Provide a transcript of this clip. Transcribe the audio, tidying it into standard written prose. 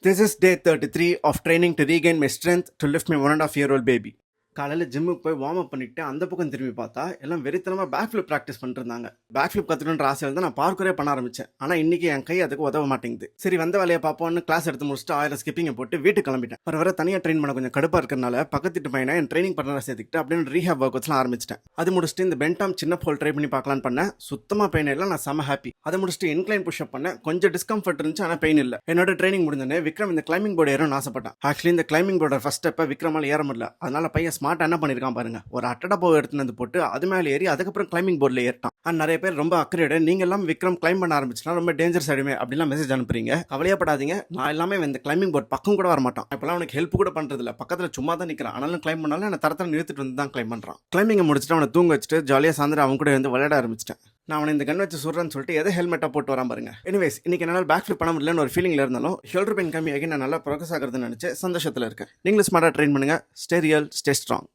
This is day 33 of training to regain my strength to lift my 1.5-year-old baby. காலையில் ஜிம்முக்கு போய் warm up பண்ணிட்டு அந்த பக்கம் திரும்பி பார்த்தா எல்லாம் வெறித்தனமாக பேக் ஃபிளிப் ப்ராக்டிஸ் பண்ணிட்டு இருந்தாங்க. பேக் ஃபிளிப் கற்றுக்கணுன்ற ஆசையில் தான் நான் பார்க்கவே பண்ண ஆரம்பித்தேன். ஆனால் இன்னைக்கு என் கை அதுக்கு உதவ மாட்டேங்குது. சரி வந்த வேலையை பார்ப்போம்னு கிளாஸ் எடுத்து முடிச்சுட்டு 1000 ஸ்கிப்பிங்கை போட்டு வீட்டுக்கு கிளம்பிட்டேன். வர தனியாக ட்ரெயின் பண்ண கொஞ்சம் கடுப்பாக இருக்கிறனால பக்கத்து பையனை என் ட்ரைனிங் பண்ண சேர்த்துக்கிட்டு அப்படின்னு ரீஹேப் ஒர்க் அவுட்ஸ்லாம் ஆரம்பிச்சிட்டேன். அது முடிச்சுட்டு இந்த பென்டாம் சின்ன ஹோல் ட்ரை பண்ணி பார்க்கலான்னு பண்ணேன். சுத்தமாக பெயின் இல்லை, நான் செம ஹாப்பி. அதை முடிச்சுட்டு இன்க்ளைன் புஷ்அப் பண்ணேன். கொஞ்சம் டிஸ்கம்ஃபர்ட் இருந்துச்சு, ஆனால் பெயின் இல்லை. என்னோட ட்ரைனிங் முடிஞ்சோடனே விக்ரம் இந்த கிளைம்பிங் போர்டு ஏறணும்னு ஆசைப்பட்டான். ஆக்சுவலி இந்த கிளைம்பிங் போர்டோட ஃபர்ஸ்ட் ஸ்டெப்பை விக்ரமால் ஏற முடியல. அதனால பையன் ஸ்மார்ட் என்ன பண்ணியிருக்கான் பாருங்க, ஒரு அட்டடா போய் எடுத்துட்டு வந்து போட்டு அது மேலே ஏறி அதுக்கப்புறம் கிளைம்பிங் போர்டில் ஏறிட்டான். நிறைய பேர் ரொம்ப அக்கறையோட நீங்க எல்லாம் விக்ரம் கிளைம் பண்ண ஆரம்பிச்சுனா ரொம்ப டேஞ்சர்ஸ் ஆயிடுமே அப்படிலாம் மெசேஜ் அனுப்புறீங்க. கவலையப்படாதீங்க, நான் எல்லாமே இந்த கிளைம்பிங் போர்ட் பக்கம் கூட வர மாட்டான். இப்பெல்லாம் அவனுக்கு ஹெல்ப் கூட பண்றது இல்ல, பக்கத்துல சும்மா தான் நிற்கிறான். ஆனாலும் கிளைம் பண்ணாலும் என்ன தரத்தில் நிறுத்திட்டு வந்து தான் கிளைம் பண்றான். கிளைம்பிங்கை முடிச்சுட்டு அவனை தூங்க வச்சுட்டு ஜாலியாக சாயந்தரம் அவன் கூட வந்து விளையாட ஆரம்பிச்சிட்டேன். நான் அவனை இந்த கன் வச்சு சுடுறேன்னு சொல்லிட்டு எதை ஹெல்மெட்டாக போட்டு வரான் பாருங்க. எனிவேஸ் இன்னைக்கு என்னால் பேக் ஃபிளிப் பண்ண முடியலன்னு ஒரு ஃபீலிங்ல இருந்தாலும் ஷோல்டர் பெயின் கம்மியாகி நான் நல்லா ப்ரோக்ரஸ் ஆகிறதுன்னு நினைச்சு சந்தோஷத்தில் இருக்கேன். நீங்களும் ஸ்மார்ட்டாக ட்ரெயின் பண்ணுங்க. Stay real, stay strong.